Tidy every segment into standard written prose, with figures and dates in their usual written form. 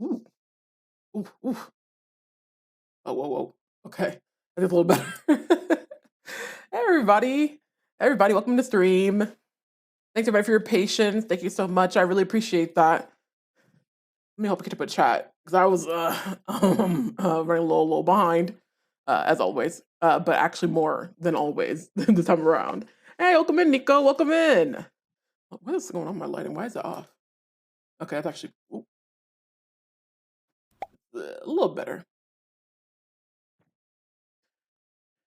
Ooh, ooh, ooh. Oh, whoa, whoa. Okay, that's a little better. Hey, everybody, welcome to stream. Thanks everybody for your patience. Thank you so much. I really appreciate that. Let me help get up a chat because I was running a little behind, as always, but actually more than always this time around. Hey, welcome in, Nico. Welcome in. What is going on with my lighting? Why is it off? Okay, that's actually a little better.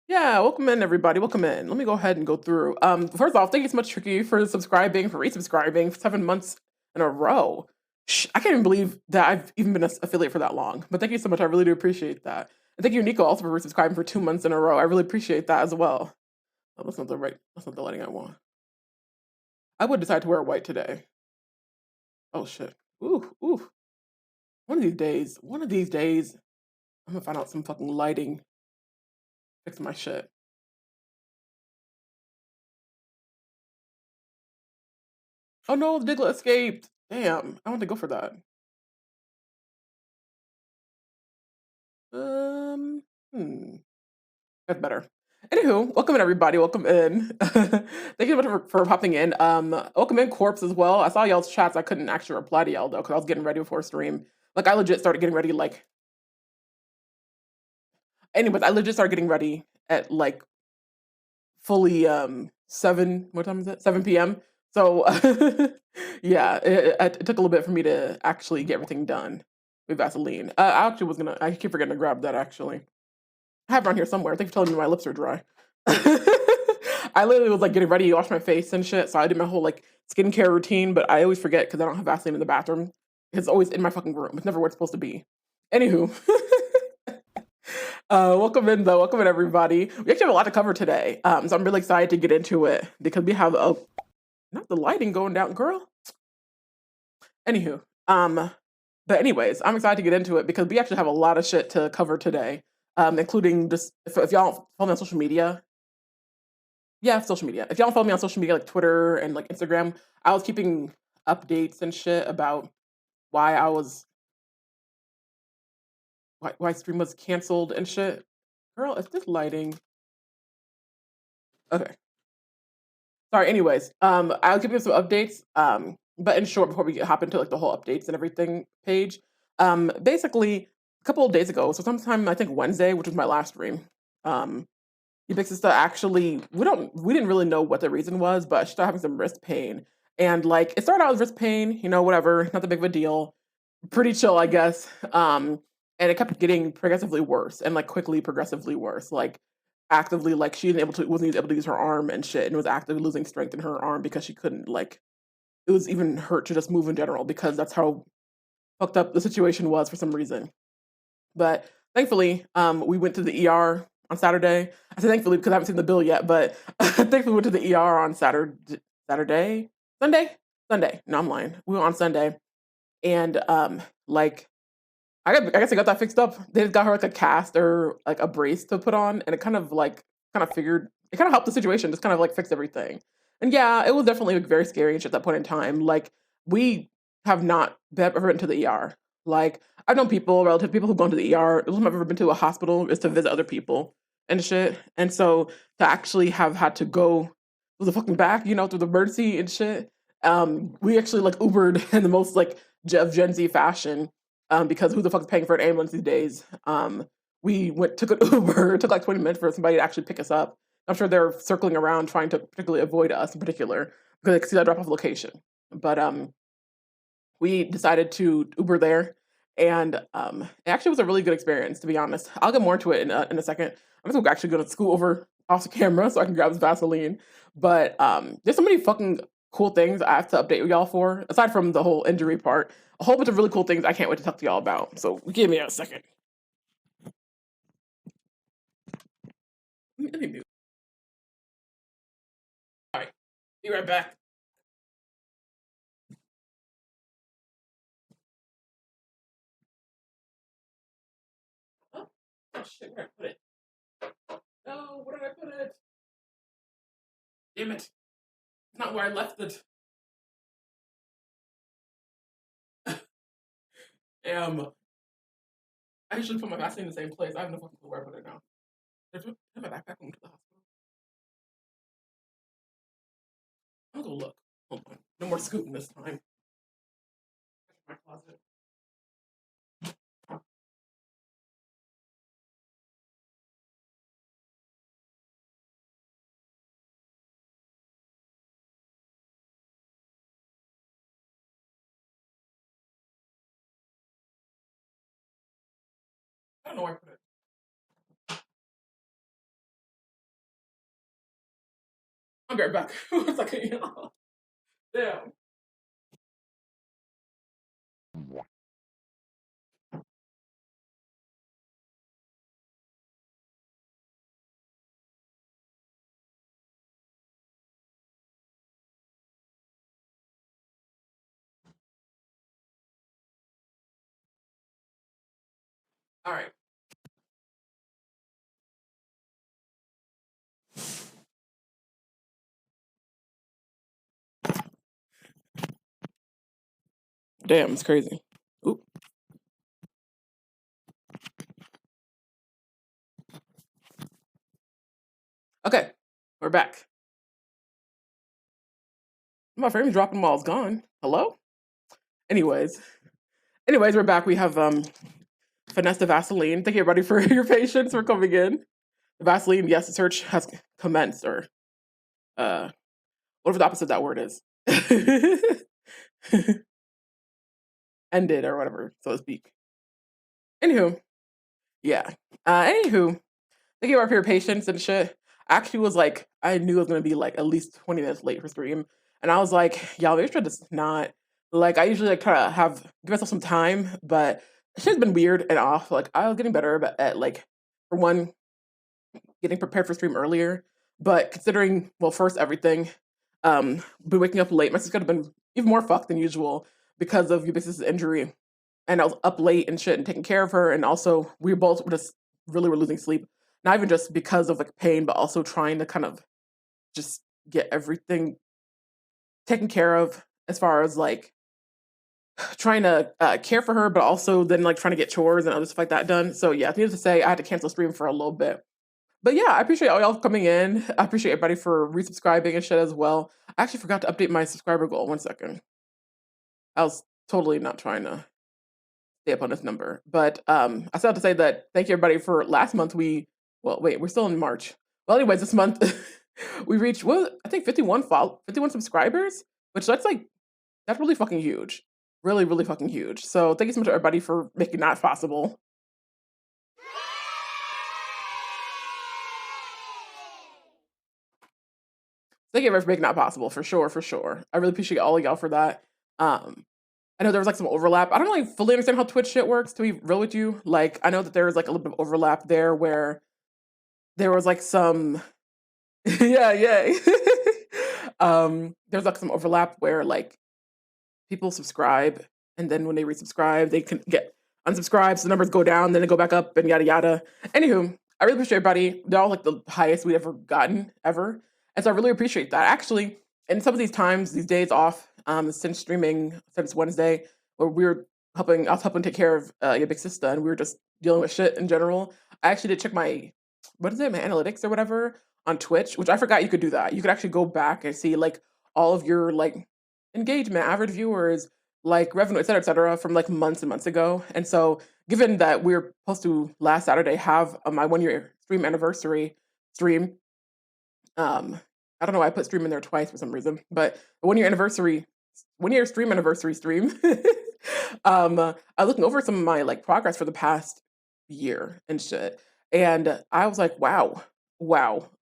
Yeah, welcome in, everybody. Welcome in. Let me go ahead and go through. First off, thank you so much, Tricky, for subscribing, for resubscribing for 7 months in a row. I can't even believe that I've even been an affiliate for that long. But thank you so much. I really do appreciate that. And thank you, Nico, also for resubscribing for 2 months in a row. I really appreciate that as well. Oh, that's not the right. That's not the lighting I want. I would decide to wear white today. Oh shit. Ooh, ooh. One of these days, I'm gonna find out some fucking lighting. Fix my shit. Oh no, the Diglett escaped. Damn, I want to go for that. Um, hmm, that's better. Anywho, welcome in everybody. Welcome in. Thank you so much for popping in. Welcome in, Corpse as well. I saw y'all's chats. I couldn't actually reply to y'all though because I was getting ready before stream. Like I legit started getting ready. Like, anyways, I legit started getting ready at like fully 7. What time is it? 7 p.m. So yeah, it took a little bit for me to actually get everything done with Vaseline. I actually was gonna. I keep forgetting to grab that actually. I have it on here somewhere. Thanks for telling me my lips are dry. I literally was like getting ready to wash my face and shit. So I did my whole like skincare routine, but I always forget because I don't have Vaseline in the bathroom. It's always in my fucking room. It's never where it's supposed to be. Anywho, welcome in though. Welcome in everybody. We actually have a lot to cover today. So I'm really excited to get into it because we have not the lighting going down, girl. Anywho, but anyways, I'm excited to get into it because we actually have a lot of shit to cover today, including just if y'all follow me on social media. Yeah, social media. If y'all don't follow me on social media like Twitter and like Instagram, I was keeping updates and shit about why I was why stream was canceled and shit. Girl, is this lighting? Okay. Sorry, anyways. I'll give you some updates. But in short, before we hop into like the whole updates and everything page, basically a couple of days ago, so sometime I think Wednesday, which was my last stream, Big Sister actually we didn't really know what the reason was, but she started having some wrist pain. And like it started out with wrist pain, whatever, not that big of a deal. Pretty chill, I guess. And it kept getting progressively worse and like quickly progressively worse. Like actively like she wasn't able to use her arm and shit and was actively losing strength in her arm because she couldn't like it was even hurt to just move in general because that's how fucked up the situation was for some reason. But thankfully, we went to the ER on Saturday. I say thankfully because I haven't seen the bill yet, but thankfully we went to the ER on Saturday, Sunday, Sunday. No, I'm lying. We went on Sunday, and like I guess I got that fixed up. They got her like a cast or like a brace to put on, and it kind of helped the situation, just kind of like fixed everything. And yeah, it was definitely like, very scary and shit at that point in time. Like we have not ever been to the ER. Like I've known relative people who've gone to the ER. The only time I've ever been to a hospital is to visit other people and shit. And so to actually have had to go through the fucking back, through the emergency and shit. We actually like Ubered in the most like Gen Z fashion because who the fuck is paying for an ambulance these days? Took an Uber. It took like 20 minutes for somebody to actually pick us up. I'm sure they're circling around trying to particularly avoid us in particular because they could see that drop off location. But we decided to Uber there, and it actually was a really good experience, to be honest. I'll get more into it in a second. I'm just actually going to scoot over off the camera so I can grab this Vaseline. But there's so many fucking cool things I have to update y'all for, aside from the whole injury part. A whole bunch of really cool things I can't wait to talk to y'all about. So give me a second. Let me mute. All right, be right back. Oh, oh shit, where did I put it? No, where did I put it? Damn it. It's not where I left it. I usually put my Vaseline in the same place. I have no fucking clue where I put it now. Did my backpack when we went to the hospital? I'll go look. Hold on. No more scooting this time. My closet. I don't know where I put it. I'll be right back. One second, y'all. Damn. All right. Damn, it's crazy. Oop. Okay, we're back. My frame's dropping while it's gone. Hello? Anyways. We're back. We have finesse the Vaseline. Thank you everybody for your patience for coming in. The Vaseline, yes, the search has commenced, or whatever the opposite of that word is. Ended or whatever, so to speak. Anywho, yeah. Anywho, thank you for your patience and shit. I actually was like, I knew it was gonna be like at least 20 minutes late for stream. And I was like, y'all, maybe I should just not. Like, I usually like try to give myself some time, but shit's been weird and off. Like, I was getting better but at like, for one, getting prepared for stream earlier. But considering, well, first everything, been waking up late. My sister could have been even more fucked than usual because of Ulysses' injury. And I was up late and shit and taking care of her. And also, we both just really were losing sleep. Not even just because of like pain, but also trying to kind of just get everything taken care of as far as like trying to care for her, but also then like trying to get chores and other stuff like that done. So yeah, needless to say, I had to cancel stream for a little bit. But yeah, I appreciate all y'all coming in. I appreciate everybody for resubscribing and shit as well. I actually forgot to update my subscriber goal. 1 second. I was totally not trying to stay up on this number. But I still have to say that thank you everybody for last month. We're still in March. Well, anyways, this month we reached I think 51 subscribers, which that's really fucking huge. Really, really fucking huge. So thank you so much everybody for making that possible. Thank you everybody for making that possible, for sure, for sure. I really appreciate all of y'all for that. I know there was like some overlap. I don't really fully understand how Twitch shit works, to be real with you. Like, I know that there was like a little bit of overlap there where there was like some yeah, yeah. There's like some overlap where like people subscribe and then when they resubscribe, they can get unsubscribed, so the numbers go down, then they go back up and yada yada. Anywho, I really appreciate everybody. They're all like the highest we've ever gotten ever. And so I really appreciate that. Actually, in some of these times, these days off, since streaming since Wednesday, where I was helping take care of your big sister and we were just dealing with shit in general. I actually did check my my analytics or whatever on Twitch, which I forgot you could do that. You could actually go back and see like all of your like engagement, average viewers, like revenue, et cetera, from like months and months ago. And so, given that we're supposed to last Saturday have my 1 year stream anniversary stream, I don't know why I put stream in there twice for some reason, but the 1 year stream anniversary stream. I was looking over some of my like progress for the past year and shit, and I was like, wow,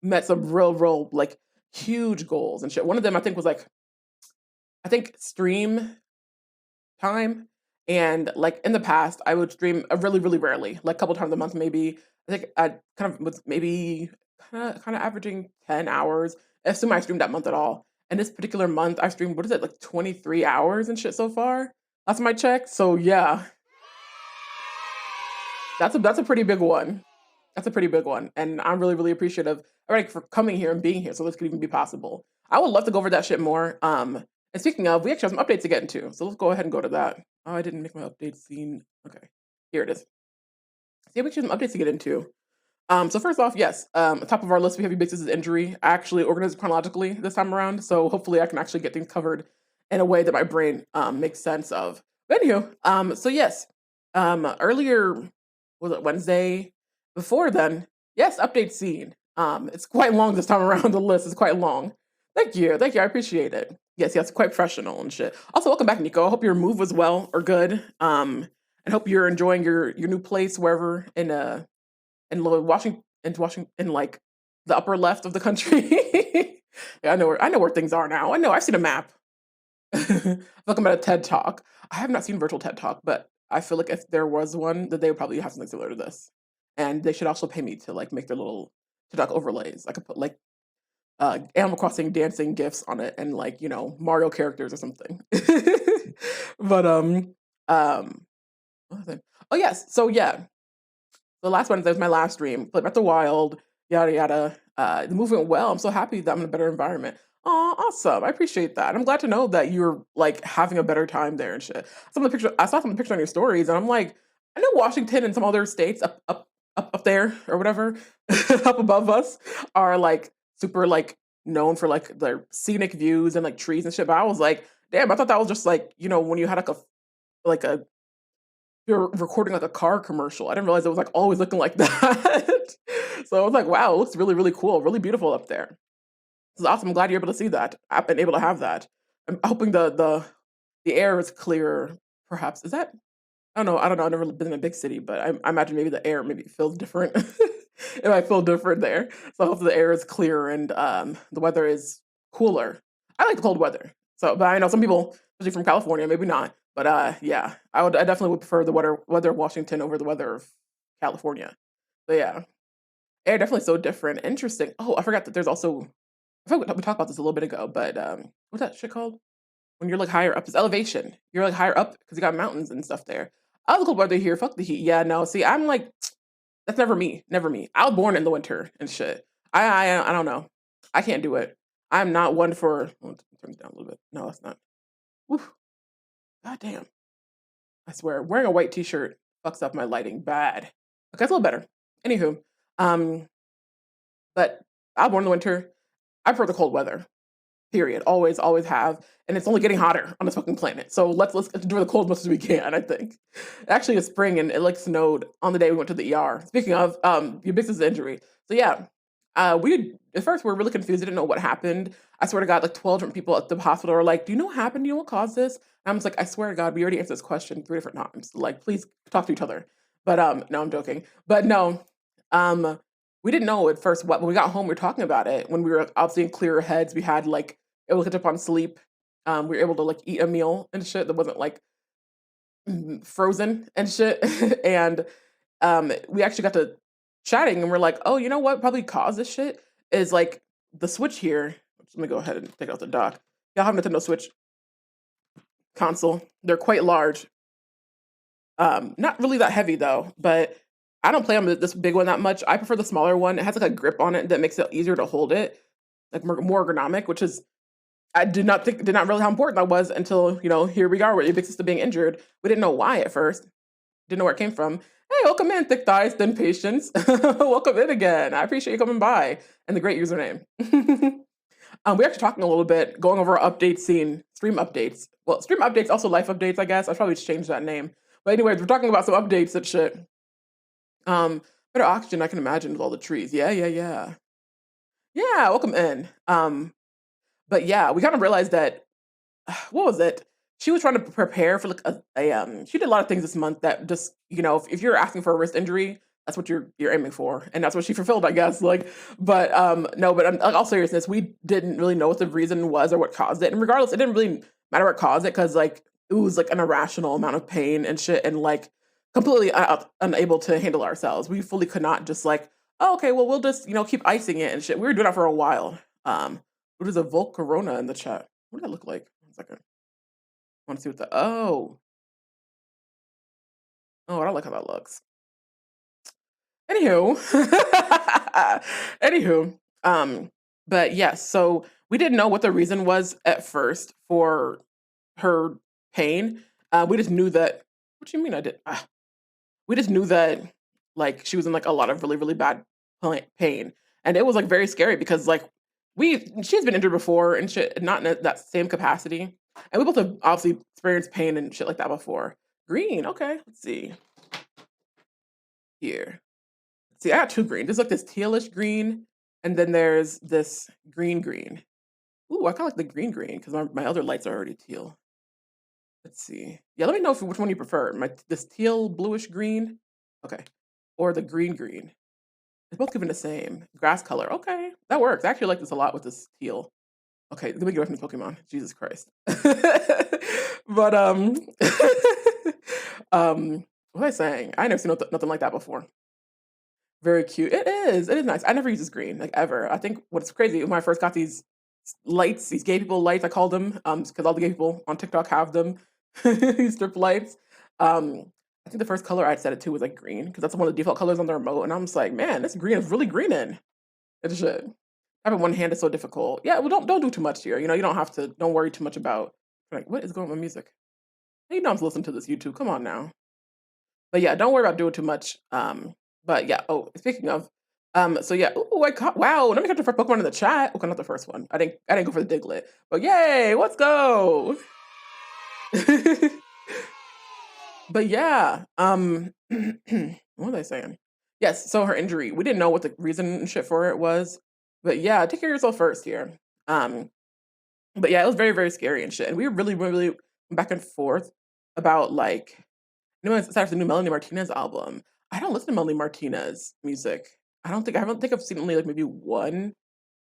met some real like huge goals and shit. One of them I think was like stream time. And like in the past, I would stream really, really rarely, like a couple times a month, maybe. I think I kind of was maybe kind of averaging 10 hours. Assume I streamed that month at all. And this particular month, I streamed, what is it, like 23 hours and shit so far? Last time I checked. So yeah, that's a pretty big one. That's a pretty big one. And I'm really, really appreciative everybody for coming here and being here so this could even be possible. I would love to go over that shit more. And speaking of, we actually have some updates to get into. So let's go ahead and go to that. Oh, I didn't make my update scene Okay, here it is. See, we have some updates to get into. So first off, yes, top of our list we have Ubiquitous's injury. I actually organized it chronologically this time around, so hopefully I can actually get things covered in a way that my brain makes sense of. But anywho, so yes, earlier was it Wednesday? Before then, yes, update scene. It's quite long this time around. The list is quite long. Thank you, I appreciate it. Yes, yes, quite professional and shit. Also, welcome back, Nico. I hope your move was well or good. And hope you're enjoying your new place wherever in Washington, like the upper left of the country. Yeah, I know where things are now. I know. I've seen a map. I feel like I'm at a TED Talk. I have not seen virtual TED Talk, but I feel like if there was one, that they would probably have something similar to this. And they should also pay me to like make their little TED Talk overlays. I could put like Animal Crossing dancing gifs on it and like, Mario characters or something. But what was it? Oh yes. So yeah, the last Wednesday was my last stream. Played Breath of the Wild, yada yada. The movie went well. I'm so happy that I'm in a better environment. Oh, awesome! I appreciate that. I'm glad to know that you're like having a better time there and shit. I saw some of the pictures on your stories, and I'm like, I know Washington and some other states up there or whatever, up above us, are like super like known for like their scenic views and like trees and shit. But I was like, damn, I thought that was just like when you had like a you're recording like a car commercial. I didn't realize it was like always looking like that. So I was like, wow, it looks really, really cool, really beautiful up there. This is awesome. I'm glad you're able to see that. I've been able to have that. I'm hoping the air is clearer, perhaps. Is that I don't know. I've never been in a big city, but I imagine maybe the air maybe feels different. It might feel different there. So hopefully the air is clearer and the weather is cooler. I like the cold weather. So, but I know some people, especially from California, maybe not. But yeah, I definitely would prefer the weather of Washington over the weather of California. But yeah, air definitely so different. Interesting. Oh, I forgot that there's also I forgot we talked about this a little bit ago, but what's that shit called? When you're like higher up, it's elevation. You're like higher up because you got mountains and stuff there. I like the cold weather here. Fuck the heat. Yeah, no. See, I'm like that's never me. Never me. I was born in the winter and shit. I don't know. I can't do it. I'm not one for. Turn it down a little bit. No, it's not. Oof. God damn. I swear, wearing a white t-shirt fucks up my lighting bad. Okay, it's a little better. Anywho, um, but I was born in the winter. I prefer the cold weather. Period. Always, always have. And it's only getting hotter on this fucking planet. So let's enjoy the cold as much as we can, I think. Actually it's spring and it like snowed on the day we went to the ER. Speaking of your business injury. So yeah. We at first we were really confused, didn't know what happened. I swear to God, like 12 different people at the hospital are like, do you know what happened? Do you know what caused this? And I'm just like, I swear to God, we already answered this question 3 different times. Like, please talk to each other. But no, I'm joking. But no, um, we didn't know at first what when we got home, we were talking about it. When we were obviously in clearer heads, we had like able to catch up on sleep. We were able to like eat a meal and shit that wasn't like frozen and shit. And we actually got to chatting and we're like, oh, you know what probably caused this shit is like the Switch here. Let me go ahead and take out the dock. Y'all have Nintendo Switch console. They're quite large. Not really that heavy though, but I don't play on this big one that much. I prefer the smaller one. It has like a grip on it that makes it easier to hold it, like more ergonomic, which is I did not realize how important that was until here we are with your big sister being injured. We didn't know why at first. Didn't know where it came from. Hey, welcome in, thick thighs, thin patience. Welcome in again. I appreciate you coming by and the great username. We're actually talking a little bit, going over our update scene, stream updates. Well, stream updates, also life updates, I guess. I probably changed that name. But anyways, we're talking about some updates and shit. Better oxygen, I can imagine, with all the trees. Yeah, yeah, yeah. Yeah, welcome in. But yeah, we kind of realized that what was it? She was trying to prepare for like she did a lot of things this month that just if you're asking for a wrist injury, that's what you're aiming for, and that's what she fulfilled, I guess. Like, but no, but like, all seriousness, we didn't really know what the reason was or what caused it, and regardless, it didn't really matter what caused it because like it was like an irrational amount of pain and shit, and like completely unable to handle ourselves. We fully could not just like, oh, okay, well we'll just keep icing it and shit. We were doing that for a while. What is a Volk Corona in the chat? What did that look like? 1 second. Want to see what the oh, I don't like how that looks. Anywho, anywho, but yes, so we didn't know what the reason was at first for her pain. We just knew that. What do you mean I did? We just knew that like she was in like a lot of really really bad pain, and it was like very scary because like she's been injured before and shit, not in that same capacity, and we both have obviously experienced pain and shit like that before. Green, okay. Let's see here. See, I got two green. There's like this tealish green, and then there's this green. Ooh, I kind of like the green because my other lights are already teal. Let's see. Yeah, let me know which one you prefer. This teal bluish green, okay, or the green. They're both given the same grass color. Okay, that works. I actually like this a lot with this teal. Okay, let me get away from this Pokemon. Jesus Christ. But what was I saying? I never seen nothing like that before. Very cute. It is. It is nice. I never use this green like ever. I think what's crazy when I first got these lights, these gay people lights, I call them, because all the gay people on TikTok have them. These strip lights. I think the first color I set it to was like green because that's one of the default colors on the remote, and I'm just like, man, this green is really greening. It should. Having one hand is so difficult. Yeah, well, don't do too much here. You know, you don't have to. Don't worry too much about like what is going on with music. You know, I'm listening to this YouTube. Come on now. But yeah, don't worry about doing too much. But yeah. Oh, speaking of, so yeah. Oh, I caught. Wow, let me catch the first Pokemon in the chat. Okay, not the first one. I didn't go for the Diglett. But yay, let's go. But yeah, what was I saying? Yes, so her injury, we didn't know what the reason and shit for it was. But yeah, take care of yourself first here. Um, but yeah, it was very, very scary and shit. And we were really, really back and forth about like, aside from the new Melanie Martinez album. I don't listen to Melanie Martinez music. I don't think I've seen only like maybe one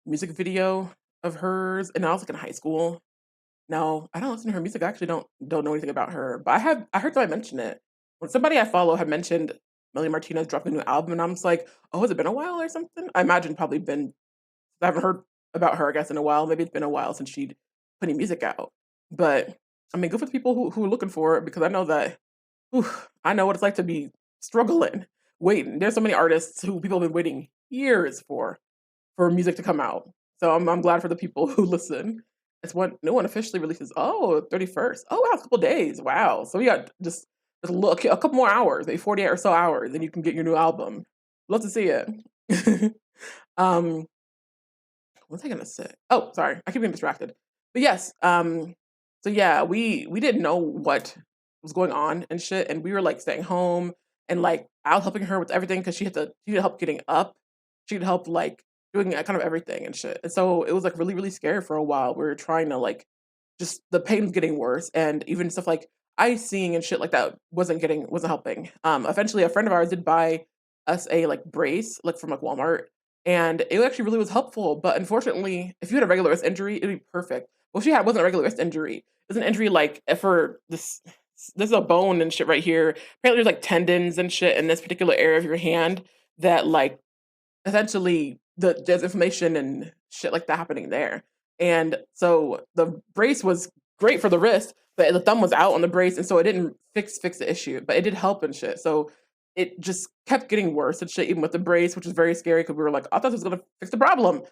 music video of hers, and I was like in high school. No, I don't listen to her music. I actually don't know anything about her, but I heard somebody mention it. When somebody I follow had mentioned Melanie Martinez dropping a new album, and I'm just like, oh, has it been a while or something? I imagine probably been. I haven't heard about her, I guess, in a while. Maybe it's been a while since she'd put any music out. But I mean, good for the people who are looking for it because I know that. Whew, I know what it's like to be struggling, waiting. There's so many artists who people have been waiting years for music to come out. So I'm glad for the people who listen. It's one no one officially releases. Oh, 31st. Oh, wow, a couple days. Wow. So we got just look a couple more hours, maybe 48 or so hours, then you can get your new album. Love to see it. um, what was I gonna say? Oh, sorry, I keep getting distracted. But yes, so yeah, we didn't know what was going on and shit, and we were like staying home and like I was helping her with everything because she needed help getting up, she needed help like doing kind of everything and shit, and so it was like really really scary for a while. We were trying to like just the pain was getting worse, and even stuff like icing and shit like that wasn't helping. Eventually, a friend of ours did buy us a like brace like from like Walmart, and it actually really was helpful. But unfortunately, if you had a regular wrist injury, it'd be perfect. What she had wasn't a regular wrist injury. It was an injury like for this. This is a bone and shit right here. Apparently, there's like tendons and shit in this particular area of your hand that like essentially there's inflammation and shit like that happening there. And so the brace was great for the wrist, but the thumb was out on the brace, and so it didn't fix the issue, but it did help and shit. So it just kept getting worse and shit, even with the brace, which was very scary because we were like, I thought this was gonna fix the problem.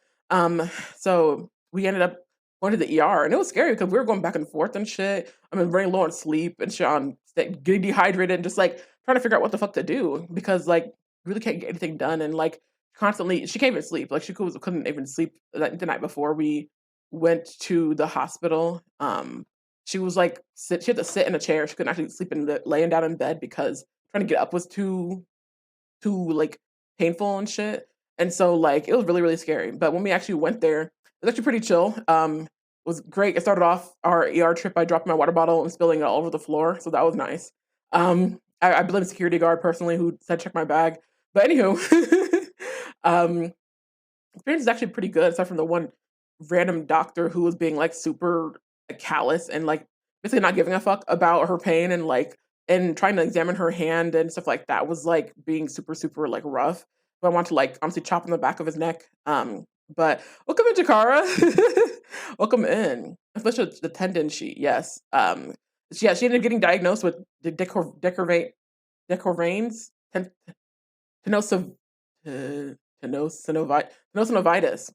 So we ended up going to the ER, and it was scary because we were going back and forth and shit. I mean, very low on sleep and shit, on getting dehydrated, and just like trying to figure out what the fuck to do because like really can't get anything done, and like constantly she can't even sleep. Like she couldn't even sleep the night before we went to the hospital. She was like she had to sit in a chair. She couldn't actually sleep laying down in bed because trying to get up was too like painful and shit. And so like it was really really scary. But when we actually went there, it was actually pretty chill. It was great. It started off our ER trip by dropping my water bottle and spilling it all over the floor, so that was nice. I blame the security guard personally who said check my bag. But anywho, um, experience is actually pretty good, aside from the one random doctor who was being like super like, callous and like basically not giving a fuck about her pain and like and trying to examine her hand and stuff like that was like being super super like rough. But I want to like honestly chop in the back of his neck. But welcome in, Jakara. Welcome in. Especially the tendon sheet. Yes. Yeah, she ended up getting diagnosed with the Decorvain's tenosive tenosynovitis,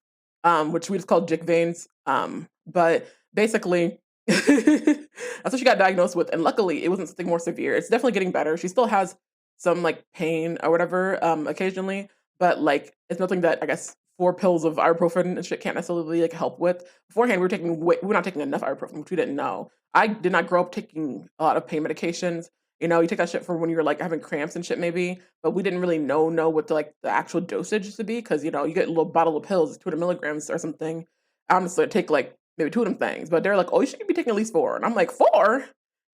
which we just call Dick veins. But basically, That's what she got diagnosed with, and luckily, it wasn't something more severe. It's definitely getting better. She still has some, like, pain or whatever, occasionally, but, like, it's nothing that, I guess, 4 pills of ibuprofen and shit can't necessarily, like, help with. Beforehand, we were not taking enough ibuprofen, which we didn't know. I did not grow up taking a lot of pain medications. You know, you take that shit for when you're, like, having cramps and shit maybe, but we didn't really know what the actual dosage to be because, you know, you get a little bottle of pills, 200 milligrams or something. Honestly, I take, like, maybe 2 of them things, but they're like, "Oh, you should be taking at least 4." And I'm like, "4?"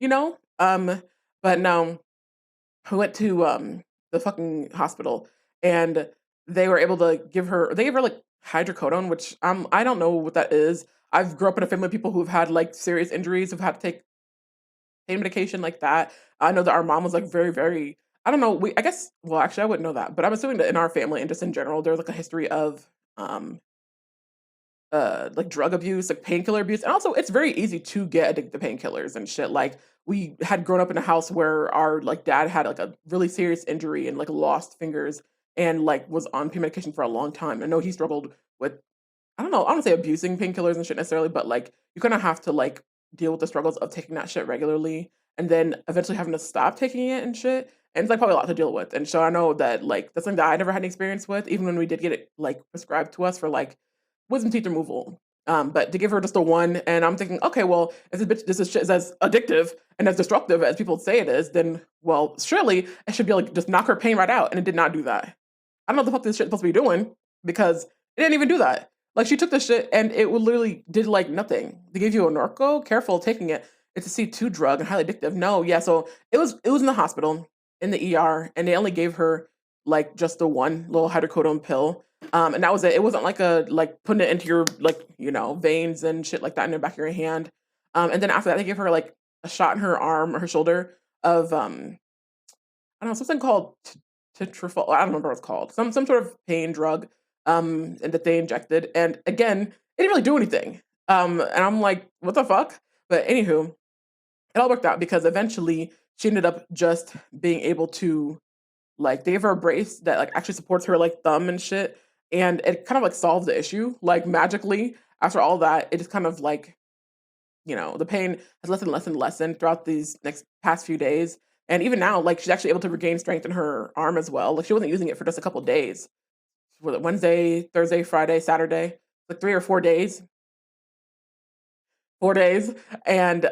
You know? But no, I went to, the fucking hospital, and they were able to they gave her, like, hydrocodone, which, I don't know what that is. I've grew up in a family of people who've had, like, serious injuries, who've had to take pain medication like that. I know that our mom was, like, very, very I don't know, I guess well, actually, I wouldn't know that, but I'm assuming that in our family and just in general, there's, like, a history of, um like drug abuse, like painkiller abuse, and also it's very easy to get addicted to painkillers and shit. Like we had grown up in a house where our like dad had like a really serious injury and like lost fingers and like was on pain medication for a long time. I know he struggled with I don't know, I don't say abusing painkillers and shit necessarily, but like you kind of have to like deal with the struggles of taking that shit regularly and then eventually having to stop taking it and shit. And it's like probably a lot to deal with. And so I know that like that's something that I never had any experience with, even when we did get it like prescribed to us for like wisdom teeth removal. But to give her just a one, and I'm thinking, okay, well, if this is shit is as addictive and as destructive as people say it is, then well, surely it should be like just knock her pain right out. And it did not do that. I don't know what the fuck this shit's supposed to be doing because it didn't even do that. Like she took this shit and it would literally did like nothing. They gave you a Norco, careful taking it. It's a C2 drug and highly addictive. No, yeah, so it was in the hospital in the ER and they only gave her like just the one little hydrocodone pill. And that was it. It wasn't like a like putting it into your like, you know, veins and shit like that in the back of your hand. And then after that they gave her like a shot in her arm or her shoulder of I don't know, something called Tetrafol I don't remember what it's called. Some sort of pain drug, and that they injected, and again, it didn't really do anything. And I'm like, "What the fuck?" But anywho, it all worked out because eventually she ended up just being able to like, they gave her a brace that, like, actually supports her, like, thumb and shit, and it kind of, like, solved the issue, like, magically. After all that, it just kind of, like, you know, the pain has lessened, lessened, lessened throughout these next past few days, and even now, like, she's actually able to regain strength in her arm as well, like, she wasn't using it for just a couple days. Was it Wednesday, Thursday, Friday, Saturday? Like, 3 or 4 days, 4 days, and,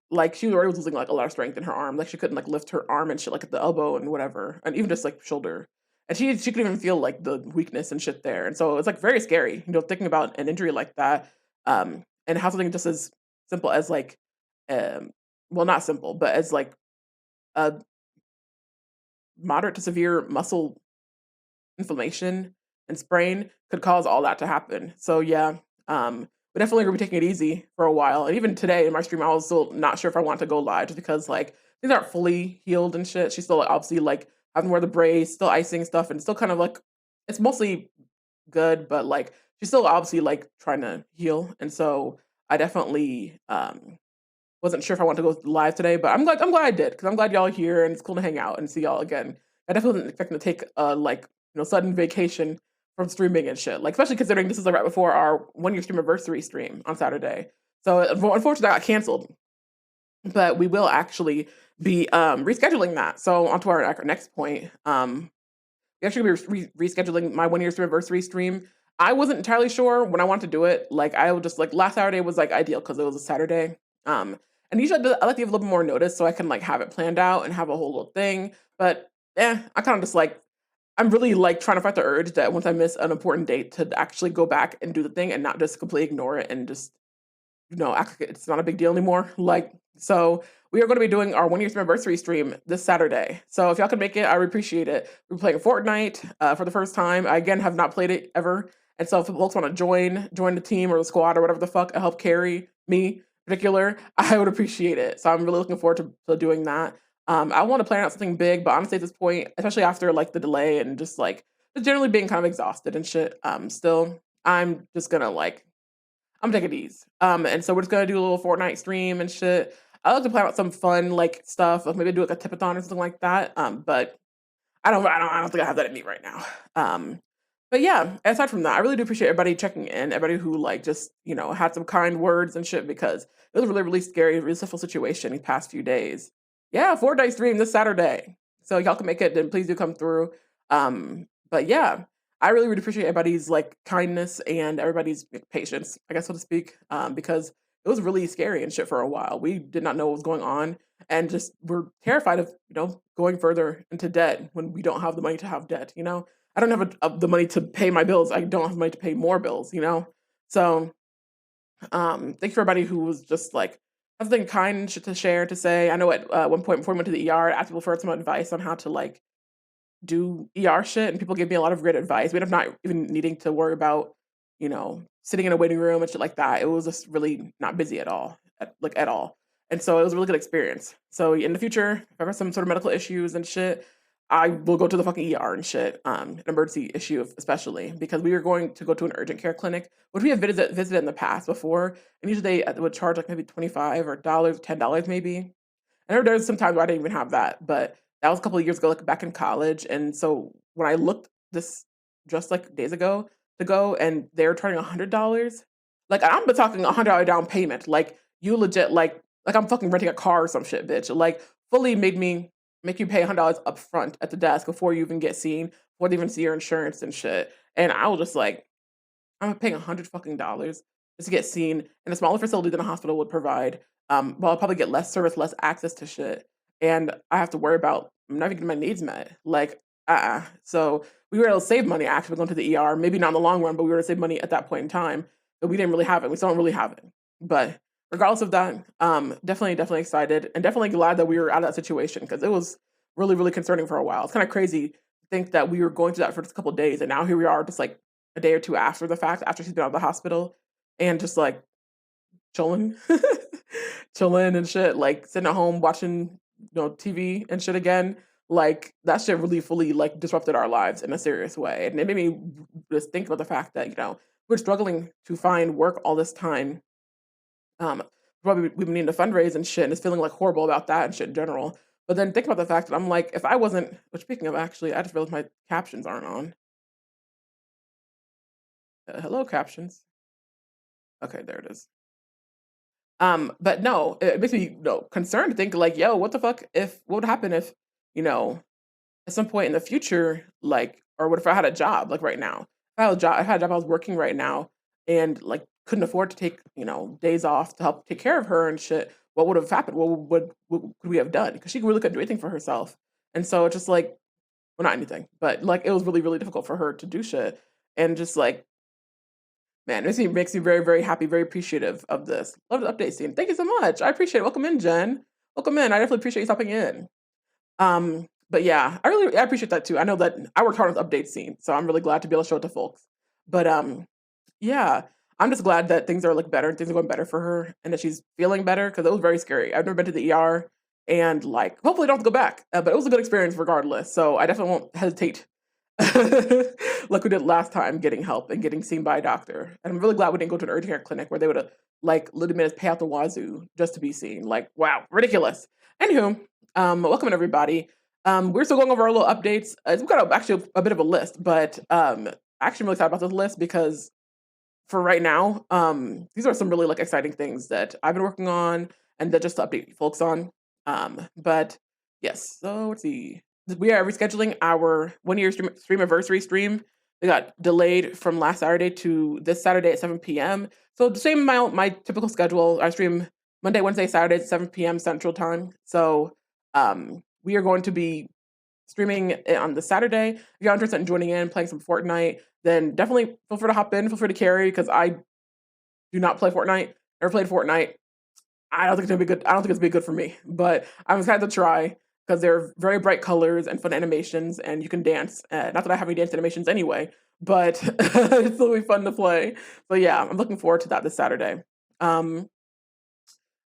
like, she already was losing, like, a lot of strength in her arm, like, she couldn't, like, lift her arm and shit, like, at the elbow and whatever, and even just, like, shoulder, and she couldn't even feel, like, the weakness and shit there, and so it's, like, very scary, you know, thinking about an injury like that, and how something just as simple as, like, um well, not simple, but as, like, a moderate to severe muscle inflammation and sprain could cause all that to happen. So yeah, but definitely gonna be taking it easy for a while. And even today in my stream, I was still not sure if I want to go live just because like things aren't fully healed and shit. She's still like, obviously like having to wear the brace, still icing stuff, and still kind of like it's mostly good, but like she's still obviously like trying to heal. And so I definitely wasn't sure if I want to go live today, but I'm glad I did because I'm glad y'all are here and it's cool to hang out and see y'all again. I definitely wasn't expecting to take a like sudden vacation from streaming and shit. Like especially considering this is like right before our 1 year stream anniversary stream on Saturday. So unfortunately, that got canceled. But we will actually be rescheduling that. So onto our next point. We actually were rescheduling my 1 year anniversary stream. I wasn't entirely sure when I wanted to do it. Like I would just like last Saturday was like ideal because it was a Saturday. Um, and usually I like to give a little bit more notice so I can like have it planned out and have a whole little thing. But I kind of just like I'm really like trying to fight the urge that once I miss an important date to actually go back and do the thing and not just completely ignore it and just act like it's not a big deal anymore. Like, so we are going to be doing our 1 year anniversary stream this Saturday. So if y'all can make it, I would appreciate it. We're playing Fortnite for the first time. I again have not played it ever, and so if folks want to join the team or the squad or whatever the fuck, and help carry me in particular, I would appreciate it. So I'm really looking forward to doing that. I want to plan out something big, but honestly, at this point, especially after like the delay and just generally being kind of exhausted and shit, still, I'm just gonna like I'm taking these. And so we're just gonna do a little Fortnite stream and shit. I like to plan out some fun like stuff, like maybe do like a tipathon or something like that. But I don't think I have that in me right now. Um, But yeah, aside from that, I really do appreciate everybody checking in, everybody who like just, had some kind words and shit because it was a really, really scary, really stressful situation these past few days. Yeah, 4 day stream this Saturday. So y'all can make it, then please do come through. But yeah, I really, really appreciate everybody's like kindness and everybody's patience, I guess so to speak. Because it was really scary and shit for a while. We did not know what was going on and just we're terrified of, going further into debt when we don't have the money to have debt. I don't have the money to pay my bills. I don't have money to pay more bills. So, thanks for everybody who was just like have something kind to share to say. I know at one point before we went to the ER, I asked people for some advice on how to like do ER shit, and people gave me a lot of great advice. We ended up not even needing to worry about, sitting in a waiting room and shit like that. It was just really not busy at all, at all. And so it was a really good experience. So in the future, if I have some sort of medical issues and shit, I will go to the fucking ER and shit, an emergency issue especially, because we were going to go to an urgent care clinic, which we have visited in the past before, and usually they would charge like maybe $25 or $10 maybe. I know there's some times where I didn't even have that, but that was a couple of years ago, like back in college. And so when I looked this just like days ago to go and they're charging $100, like I'm talking $100 down payment. Like you legit like I'm fucking renting a car or some shit, bitch. Like fully made me make you pay $100 up front at the desk before you even get seen, before they even see your insurance and shit. And I was just like, I'm paying $100 fucking just to get seen in a smaller facility than a hospital would provide. Well, I'll probably get less service, less access to shit, and I have to worry about I'm not even getting my needs met. Like, So we were able to save money actually going to the ER. Maybe not in the long run, but we were able to save money at that point in time. But we didn't really have it. We still don't really have it. But regardless of that, definitely, definitely excited and definitely glad that we were out of that situation because it was really, really concerning for a while. It's kind of crazy to think that we were going through that for just a couple of days, and now here we are, just like a day or two after the fact, after she's been out of the hospital, and just like chilling, chilling and shit, like sitting at home watching, TV and shit again. Like that shit really fully like disrupted our lives in a serious way, and it made me just think about the fact that we're struggling to find work all this time. Um, Probably we've been needing to fundraise and shit, and it's feeling like horrible about that and shit in general. But then think about the fact that I'm like, if I wasn't, which speaking of actually, I just realized my captions aren't on. Hello, captions. Okay, there it is. But no, it makes me concerned to think like, yo, what the fuck if what would happen if, you know, at some point in the future, like, or what if I had a job like right now? If I had a job I was working right now and like couldn't afford to take, days off to help take care of her and shit, what would have happened? What could we have done? Because she really couldn't do anything for herself. And so it's just like, well, not anything, but like it was really, really difficult for her to do shit. And just like man, this makes me very, very happy, very appreciative of this. Love the update scene. Thank you so much. I appreciate it. Welcome in, Jen. Welcome in. I definitely appreciate you stopping in. But yeah, I appreciate that too. I know that I worked hard on the update scene, so I'm really glad to be able to show it to folks. But yeah, I'm just glad that things are like better and things are going better for her and that she's feeling better because it was very scary. I've never been to the ER and like hopefully I don't have to go back. But it was a good experience regardless. So I definitely won't hesitate like we did last time, getting help and getting seen by a doctor. And I'm really glad we didn't go to an urgent care clinic where they would have like literally made us pay out the wazoo just to be seen. Like, wow, ridiculous. Anywho, welcome in everybody. We're still going over our little updates. We've got actually a bit of a list, but actually I'm really excited about this list because for right now, these are some really like exciting things that I've been working on and that just to update folks on. But yes, so let's see. We are rescheduling our 1 year stream anniversary stream. It got delayed from last Saturday to this Saturday at 7 p.m. So the same amount, my typical schedule. I stream Monday, Wednesday, Saturday at 7 p.m. Central Time. So we are going to be streaming it on the Saturday. If you're interested in joining in, playing some Fortnite, then definitely feel free to hop in. Feel free to carry because I do not play Fortnite. Never played Fortnite. I don't think it's gonna be good. I don't think it's gonna be good for me, but I'm excited to try because they're very bright colors and fun animations, and you can dance. Not that I have any dance animations anyway, but it's still be fun to play. So yeah, I'm looking forward to that this Saturday. In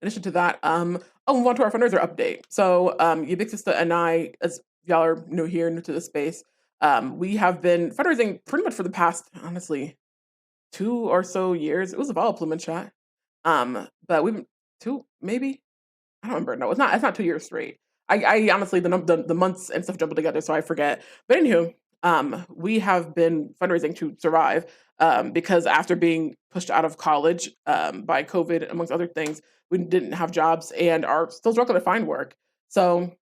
addition to that, I'll move on to our fundraiser update. So, your big sister and I, as y'all are new here, new to the space, we have been fundraising pretty much for the past, honestly, 2 or so years. It was a volatile plumage shot. But we've been two, maybe I don't remember. No, it's not 2 years straight. I honestly the months and stuff jumbled together, so I forget. But anywho, we have been fundraising to survive, because after being pushed out of college, by COVID, amongst other things, we didn't have jobs and are still struggling to find work. So,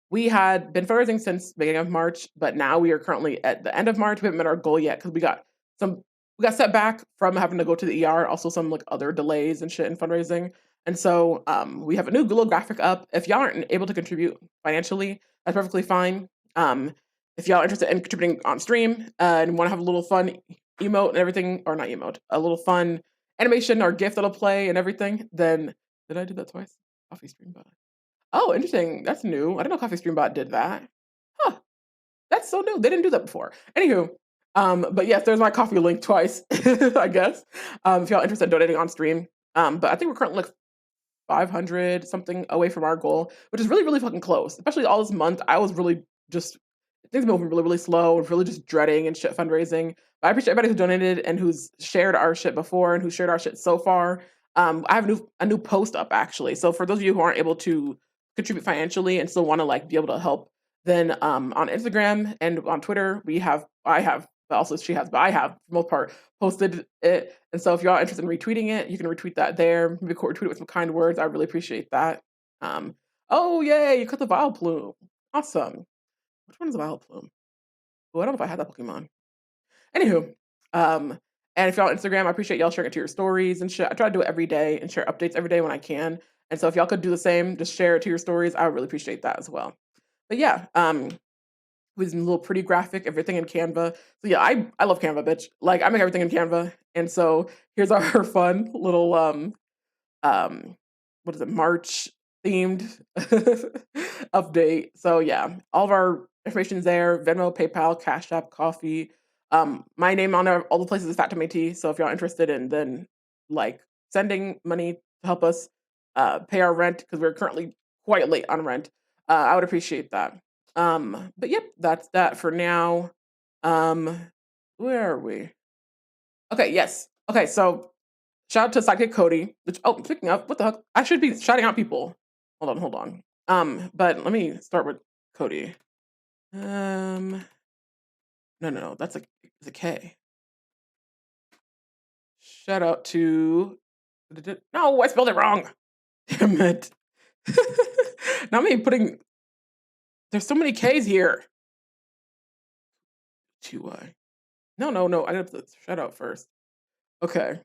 we had been fundraising since beginning of March, but now we are currently at the end of March. We haven't met our goal yet because some we got set back from having to go to the ER, also some like other delays and shit in fundraising. And so we have a new Google graphic up. If y'all aren't able to contribute financially, that's perfectly fine. If y'all are interested in contributing on stream and want to have a little fun emote and everything, or not emote, a little fun animation or GIF that'll play and everything, then did I do that twice? Coffee Stream Bot. Oh, interesting. That's new. I didn't know Coffee Stream Bot did that. Huh. That's so new. They didn't do that before. Anywho, but yes, there's my coffee link twice, I guess. If y'all interested in donating on stream. But I think we're currently like 500 something away from our goal, which is really, really fucking close. Especially all this month, I was really just things have been moving really, really slow, really just dreading and shit fundraising. But I appreciate everybody who donated and who's shared our shit before and who shared our shit so far. I have a new post up actually. So for those of you who aren't able to contribute financially and still want to like be able to help, then on Instagram and on Twitter, I have, but also she has, but I have for the most part posted it. And so if y'all are interested in retweeting it, you can retweet that there. Maybe retweet it with some kind words. I really appreciate that. Oh yay, you cut the Vile Plume. Awesome. Which one is Vile Plume? Oh, I don't know if I had that Pokemon. Anywho, and if y'all on Instagram, I appreciate y'all sharing it to your stories and shit. I try to do it every day and share updates every day when I can. And so if y'all could do the same, just share it to your stories, I would really appreciate that as well. But yeah, with a little pretty graphic, everything in Canva. So yeah, I love Canva, bitch. Like I make everything in Canva. And so here's our fun little um what is it, March themed update. So yeah, all of our information's there: Venmo, PayPal, Cash App, Coffee. My name on there, all the places is Fat to Tea. So if y'all interested in then like sending money to help us pay our rent because we're currently quite late on rent, I would appreciate that. But yep, that's that for now. Um, where are we? Okay, yes. Okay, so shout out to Sidekick Cody. Which, oh, speaking of, what the heck? I should be shouting out people. Hold on. But let me start with Cody. No, that's it's a K. Shout out to. No, I spelled it wrong. Damn it. Now me putting. There's so many K's here. TY. No. I gotta put the shout out first. Okay.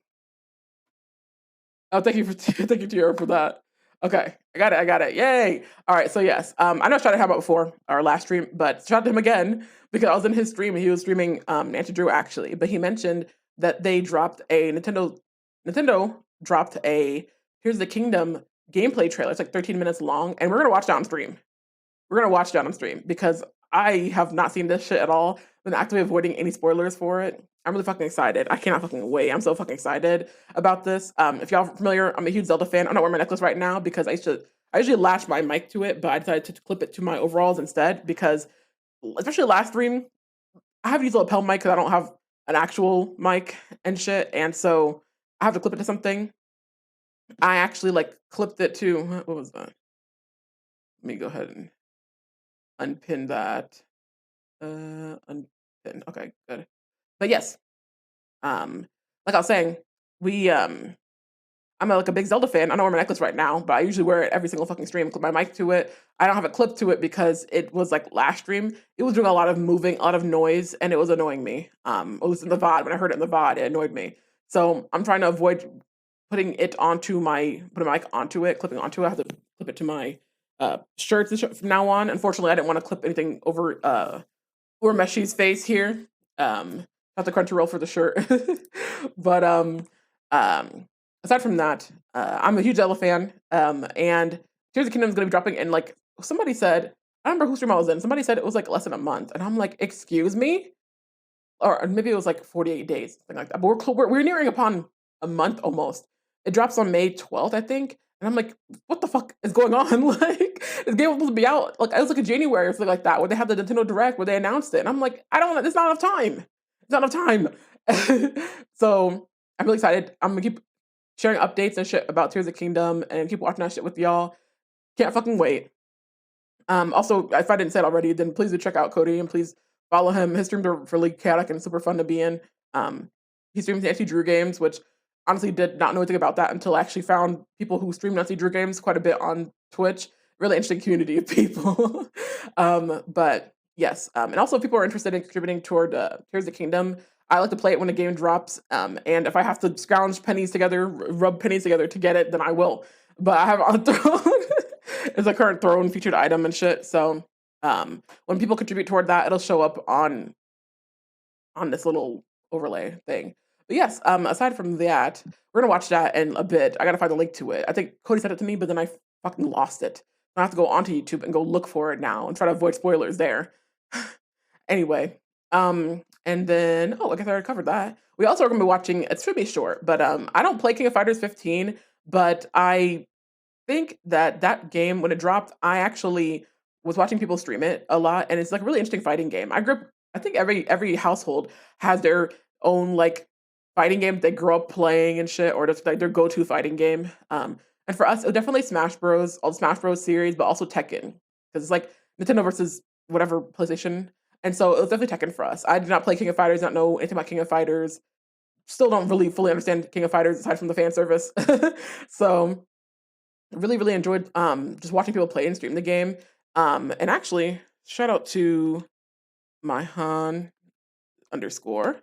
Oh, thank you for thank you, Tiara, for that. Okay, I got it. Yay! All right, so yes, I know I tried to have it before our last stream, but shout out to him again because I was in his stream and he was streaming Nancy Drew actually, but he mentioned that they dropped a Nintendo dropped a Here's the Kingdom gameplay trailer. It's like 13 minutes long, and we're gonna watch that on stream. We're gonna watch that on stream because I have not seen this shit at all. Been actively avoiding any spoilers for it. I'm really fucking excited. I cannot fucking wait. I'm so fucking excited about this. If y'all are familiar, I'm a huge Zelda fan. I'm not wearing my necklace right now because I usually latch my mic to it, but I decided to clip it to my overalls instead because, especially last stream, I have to use a lapel mic because I don't have an actual mic and shit, and so I have to clip it to something. I actually like clipped it to what was that? Let me go ahead and unpin that. Unpin. Okay, good. But yes, like I was saying, we like a big Zelda fan. I don't wear my necklace right now, but I usually wear it every single fucking stream. Clip my mic to it. I don't have a clip to it because it was like last stream. It was doing a lot of moving, a lot of noise, and it was annoying me. It was in the VOD. When I heard it in the VOD, it annoyed me. So I'm trying to avoid putting a mic onto it, clipping onto it. I have to clip it to my shirts from now on. Unfortunately, I didn't want to clip anything over Meshi's face here. Not the Crunchyroll for the shirt. But aside from that, I'm a huge Zelda fan. And Tears of the Kingdom is gonna be dropping in like somebody said, I don't remember whose stream I was in. Somebody said it was like less than a month. And I'm like, excuse me? Or maybe it was like 48 days, something like that. But we're nearing upon a month almost. It drops on May 12th, I think. And I'm like, what the fuck is going on? Like, this game was supposed to be out. Like, it was like a January or something like that, where they had the Nintendo Direct where they announced it. And I'm like, it's not enough time. It's not enough time. So I'm really excited. I'm gonna keep sharing updates and shit about Tears of the Kingdom and keep watching that shit with y'all. Can't fucking wait. Also, if I didn't say it already, then please do check out Cody and please follow him. His streams are really chaotic and super fun to be in. Um, he streams Nancy Drew games, which honestly did not know anything about that until I actually found people who stream Nancy Drew games quite a bit on Twitch. Really interesting community of people. But yes, and also if people are interested in contributing toward Tears of the Kingdom, I like to play it when the game drops. And if I have to scrounge pennies together, rub pennies together to get it, then I will. But I have it on Throne. It's a current Throne featured item and shit. So when people contribute toward that, it'll show up on this little overlay thing. But yes, aside from that, we're gonna watch that in a bit. I gotta find the link to it. I think Cody sent it to me, but then I fucking lost it. I have to go onto YouTube and go look for it now and try to avoid spoilers there. Anyway, and then I guess I already covered that. We also are gonna be watching. It should be short, but I don't play King of Fighters 15, but I think that that game when it dropped, I actually was watching people stream it a lot, and it's like a really interesting fighting game. I think every household has their own like fighting game they grow up playing and shit, or just like their go-to fighting game. And for us, it was definitely Smash Bros, all the Smash Bros series, but also Tekken because it's like Nintendo versus whatever PlayStation, and so it was definitely Tekken for us. I did not play King of Fighters, not know anything about King of Fighters. Still don't really fully understand King of Fighters aside from the fan service. So really enjoyed just watching people play and stream the game. And actually, shout out to my Han underscore.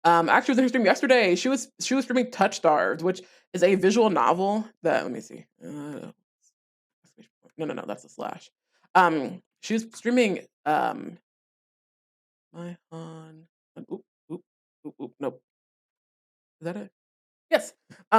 Actually was in her stream yesterday. She was streaming Touch Starved, which is a visual novel that let me see. No, that's a slash. She was streaming my Han. Oop, oop, oop, nope. Is that it? Yes.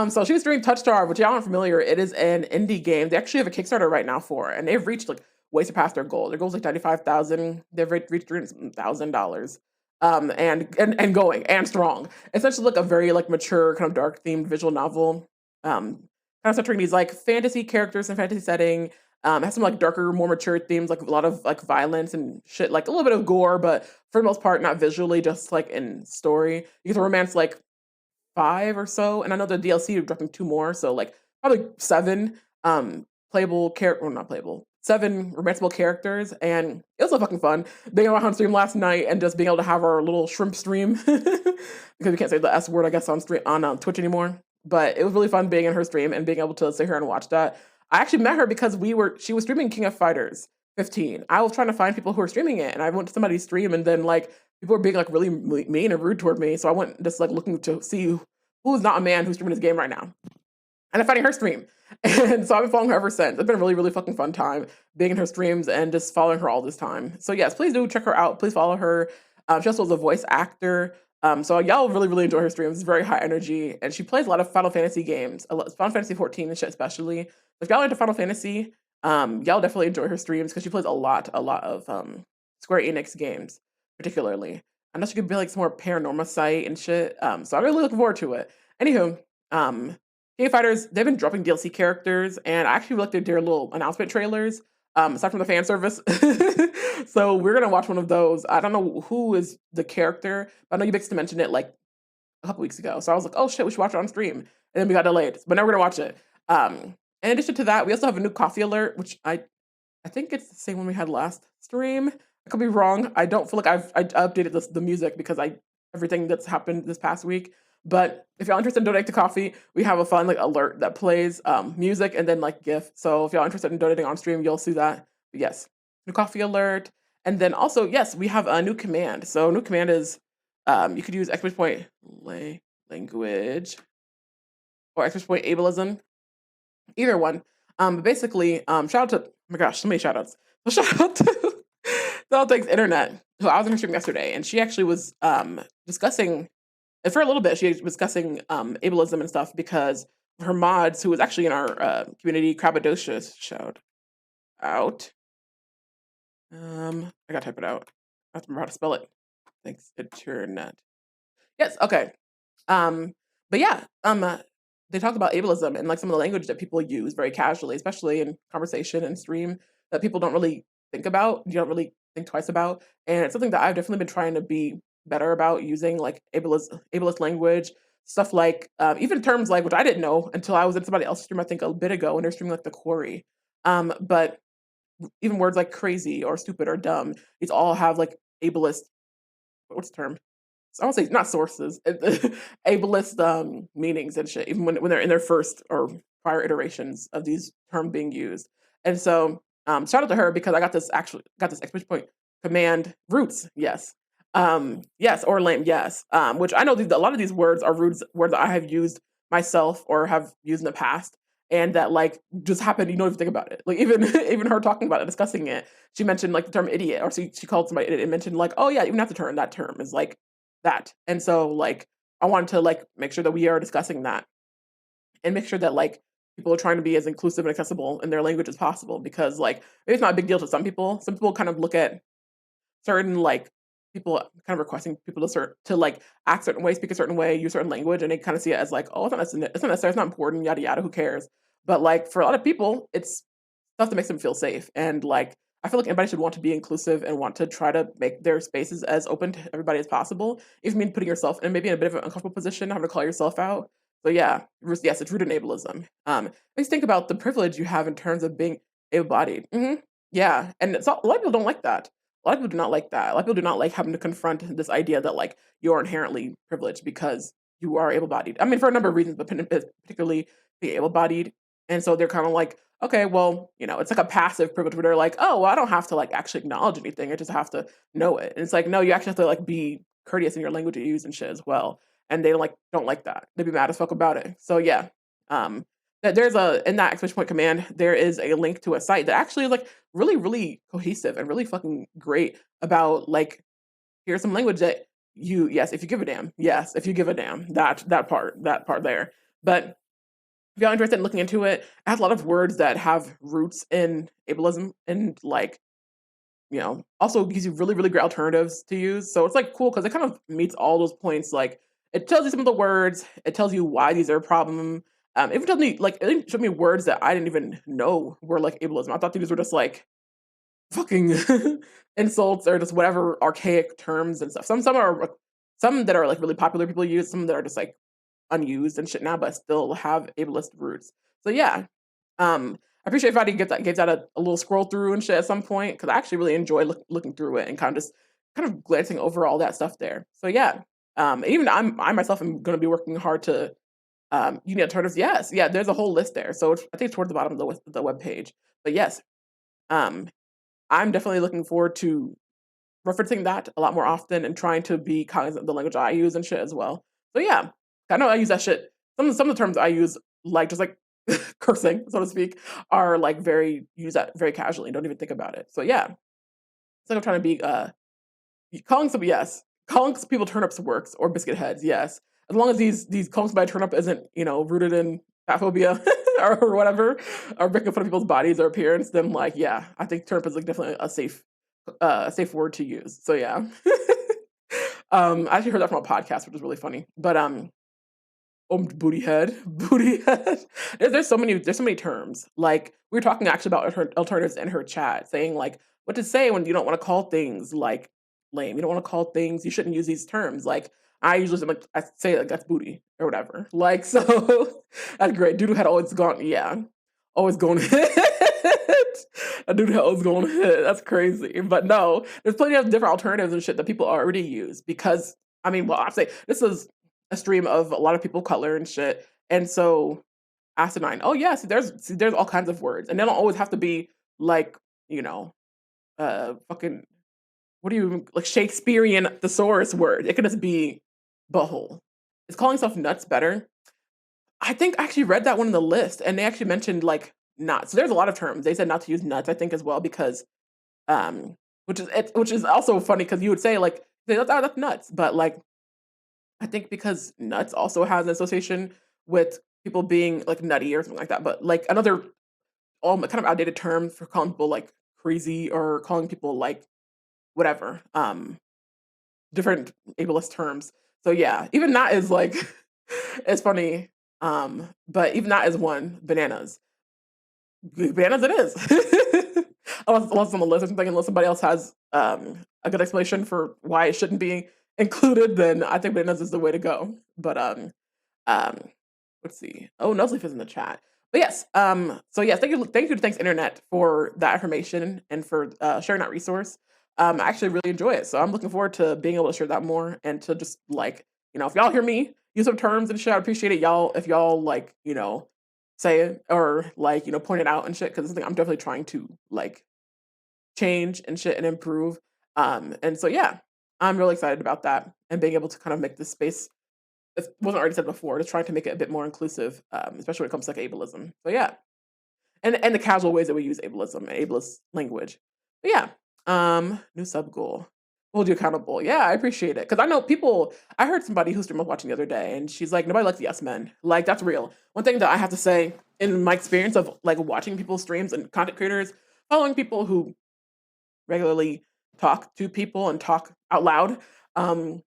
So she was doing Touch Star, which y'all aren't familiar. It is an indie game. They actually have a Kickstarter right now for it, and they've reached like way surpassed their goal. Their goal is like 95,000. They've reached $300,000. And going and strong. It's actually like a very like mature, kind of dark themed visual novel. Kind of centering these like fantasy characters and fantasy setting. It has some like darker, more mature themes, like a lot of like violence and shit, like a little bit of gore, but for the most part, not visually, just like in story. You get to romance like 5 or so, and I know the DLC are dropping 2 more, so, like, probably 7, playable character well, not playable, 7 romanceable characters, and it was so fucking fun being on stream last night and just being able to have our little shrimp stream, because we can't say the S word, I guess, on stream on, Twitch anymore, but it was really fun being in her stream and being able to sit here and watch that. I actually met her because she was streaming King of Fighters 15. I was trying to find people who were streaming it, and I went to somebody's stream, and then, like, people were being, like, really mean and rude toward me, so I went just, like, looking to see who's not a man who's streaming this game right now. And I'm finding her stream. And so I've been following her ever since. It's been a really fucking fun time being in her streams and just following her all this time. So yes, please do check her out. Please follow her. She also is a voice actor. So y'all really enjoy her streams. It's very high energy. And she plays a lot of Final Fantasy games, Final Fantasy 14 and shit especially. If y'all into Final Fantasy, y'all definitely enjoy her streams because she plays a lot of Square Enix games, particularly. I know she could be like some more paranormal site and shit. So I'm really looking forward to it. Anywho, King of Fighters, they've been dropping DLC characters, and I actually looked at their little announcement trailers, aside from the fan service. So we're gonna watch one of those. I don't know who is the character, but I know you to mention it like a couple weeks ago. So I was like, oh shit, we should watch it on stream. And then we got delayed. But now we're gonna watch it. In addition to that, we also have a new coffee alert, which I think it's the same one we had last stream. I could be wrong. I don't feel like I updated the music because everything that's happened this past week. But if y'all interested in donating to coffee, we have a fun like alert that plays music and then like GIF. So if y'all interested in donating on stream, you'll see that. But yes, new coffee alert. And then also, yes, we have a new command. So new command is you could use exclamation point language or exclamation point ableism, either one. But basically, shout out to, oh my gosh, so many shout outs. So shout out to All Things Internet, who I was in her stream yesterday, and she actually was discussing, and for a little bit, she was discussing ableism and stuff because her mods, who was actually in our community, Crabadocious, shout out. I gotta type it out. I have to remember how to spell it. Thanks, internet. Yes, okay. But yeah, they talked about ableism and like some of the language that people use very casually, especially in conversation and stream, that people don't really think about. You don't really think twice about, and it's something that I've definitely been trying to be better about using, like ableist language, stuff like even terms like which I didn't know until I was in somebody else's stream I think a bit ago, and they're streaming like the quarry. But even words like crazy or stupid or dumb, these all have like ableist what's the term? I won't say not sources, ableist meanings and shit, even when they're in their first or prior iterations of these terms being used. And so, shout out to her because I got this exclamation point command roots, yes, yes, or lame, yes, which I know a lot of these words are words that I have used myself or have used in the past, and that like just happened. You don't even think about it. Like even even her talking about it, discussing it, she mentioned like the term idiot, or she called somebody idiot and mentioned like, oh yeah, even after term that term is like that. And so like I wanted to like make sure that we are discussing that and make sure that like people are trying to be as inclusive and accessible in their language as possible because like maybe it's not a big deal to some people. Some people kind of look at certain like people kind of requesting people to like act certain way, speak a certain way, use certain language, and they kind of see it as like, oh, it's not necessary, it's not important, yada yada, who cares? But like for a lot of people, it's stuff that makes them feel safe. And like I feel like everybody should want to be inclusive and want to try to make their spaces as open to everybody as possible. Even mean putting yourself in maybe in a bit of an uncomfortable position, having to call yourself out. So yeah, yes, it's rooted in ableism. Makes you think about the privilege you have in terms of being able-bodied. Yeah, and a lot of people don't like that. A lot of people do not like that. A lot of people do not like having to confront this idea that like you're inherently privileged because you are able-bodied. I mean, for a number of reasons, but particularly being able-bodied. And so they're kind of like, okay, well, it's like a passive privilege where they're like, oh, well, I don't have to like actually acknowledge anything. I just have to know it. And it's like, no, you actually have to like be courteous in your language you use and shit as well. And they don't like that. They'd be mad as fuck about it. So yeah. That there's in that exclamation point command, there is a link to a site that actually is like really, really cohesive and really fucking great about like, here's some language that yes, if you give a damn. Yes, if you give a damn. That part there. But if y'all interested in looking into it, it has a lot of words that have roots in ableism and like, also gives you really, really great alternatives to use. So it's like cool because it kind of meets all those points. Like it tells you some of the words, it tells you why these are a problem. It tells me like it showed me words that I didn't even know were like ableism. I thought these were just like fucking insults or just whatever archaic terms and stuff. Some are some that are like really popular people use, some that are just like unused and shit now, but still have ableist roots. So yeah, I appreciate if I didn't gave that a little scroll through and shit at some point because I actually really enjoy looking through it and kind of glancing over all that stuff there. So yeah, even I myself am going to be working hard to you need alternatives. Yes, yeah, there's a whole list there. So I think it's towards the bottom of the web page. But yes, um, I'm definitely looking forward to referencing that a lot more often and trying to be cognizant of the language I use and shit as well. So yeah, I know I use that shit. Some of the terms I use, like just like cursing, so to speak, are like use that very casually and don't even think about it. So yeah, it's like I'm trying to be calling some people turnips works or biscuit heads. Yes, as long as these calling somebody turnip isn't rooted in fat phobia or whatever, or making fun of people's bodies or appearance, then like yeah, I think turnip is like definitely a safe word to use. So yeah. I actually heard that from a podcast, which is really funny. But booty head, booty head. There's so many terms. Like we were talking actually about alternatives in her chat, saying like what to say when you don't want to call things like lame. You don't want to call things. You shouldn't use these terms. Like I usually like I say like that's booty or whatever. Like so that's great. Dude had always gone. Yeah, always going hit. A dude had always going hit. That's crazy. But no, there's plenty of different alternatives and shit that people already use because I mean, well, I say this is a stream of a lot of people of color and shit. And so asinine. Oh yeah, there's all kinds of words. And they don't always have to be like, fucking what do you even like Shakespearean thesaurus word. It could just be butthole. Is calling stuff nuts better? I think I actually read that one in the list and they actually mentioned like nuts. So there's a lot of terms. They said not to use nuts, I think, as well, because which is also funny because you would say like that's nuts. But like I think because nuts also has an association with people being like nutty or something like that. But like another all kind of outdated term for calling people like crazy or calling people like whatever, different ableist terms. So yeah, even that is like it's funny. But even that is one bananas. Bananas it is. Unless it's on the list or something, unless somebody else has a good explanation for why it shouldn't be included, then I think bananas is the way to go. But um, let's see. Oh, no sleep is in the chat. But yes, so yes, thank you to Thanks Internet for that information and for sharing that resource. I actually really enjoy it. So I'm looking forward to being able to share that more and to just like, if y'all hear me use some terms and shit, I appreciate it. Y'all, if y'all like, say it or like, point it out and shit, because it's something I'm definitely trying to like change and shit and improve. And so yeah, I'm really excited about that and being able to kind of make this space, if it wasn't already said before, just trying to make it a bit more inclusive, especially when it comes to like ableism. So yeah, and the casual ways that we use ableism and ableist language. But yeah, new sub goal. Hold you accountable. Yeah, I appreciate it. Because I know people, I heard somebody who stream was watching the other day and she's like, nobody likes the yes men. Like, that's real. One thing that I have to say in my experience of like watching people's streams and content creators, following people who regularly talk to people and talk out loud, um,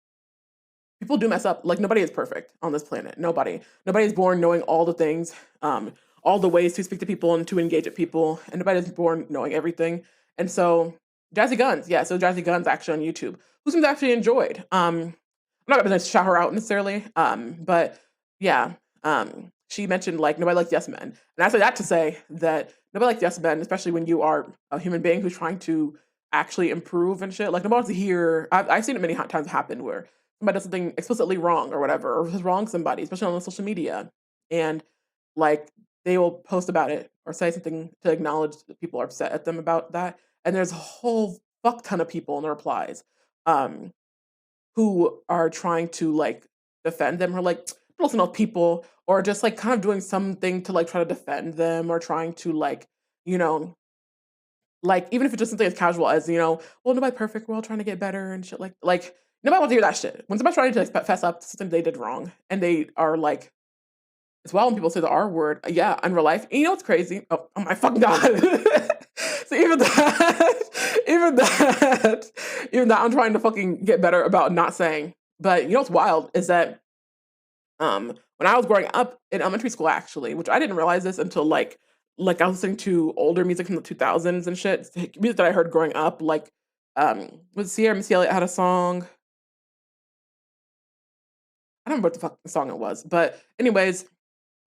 people do mess up. Like nobody is perfect on this planet. Nobody is born knowing all the things, all the ways to speak to people and to engage with people, and nobody is born knowing everything. And so Jazzy Guns, yeah, so Jazzy Guns actually on YouTube, who seems actually enjoyed. I'm not gonna shout her out necessarily, but yeah, she mentioned like nobody likes yes men, and I say that to say that nobody likes yes men, especially when you are a human being who's trying to actually improve and shit. Like nobody wants to hear. I've seen it many times happen where somebody does something explicitly wrong or whatever, or has wronged somebody, especially on social media, and like they will post about it or say something to acknowledge that people are upset at them about that, and there's a whole fuck ton of people in the replies, um, who are trying to like defend them or like listen to people or just like kind of doing something to like try to defend them or trying to like you know like, even if it's just something as casual as, "Well, nobody perfect, we're all trying to get better," and shit like, nobody wants to hear that shit. When somebody's trying to like, fess up to something they did wrong, and they are like it's well when people say the R word, yeah, in real life. And you know what's crazy? Oh my fucking god. So even that, I'm trying to fucking get better about not saying. But you know what's wild is that when I was growing up in elementary school, actually, which I didn't realize this until like I was listening to older music from the 2000s and shit, music that I heard growing up, like with Sierra Missy Elliott had a song. I don't remember what the fuck the song it was, but anyways,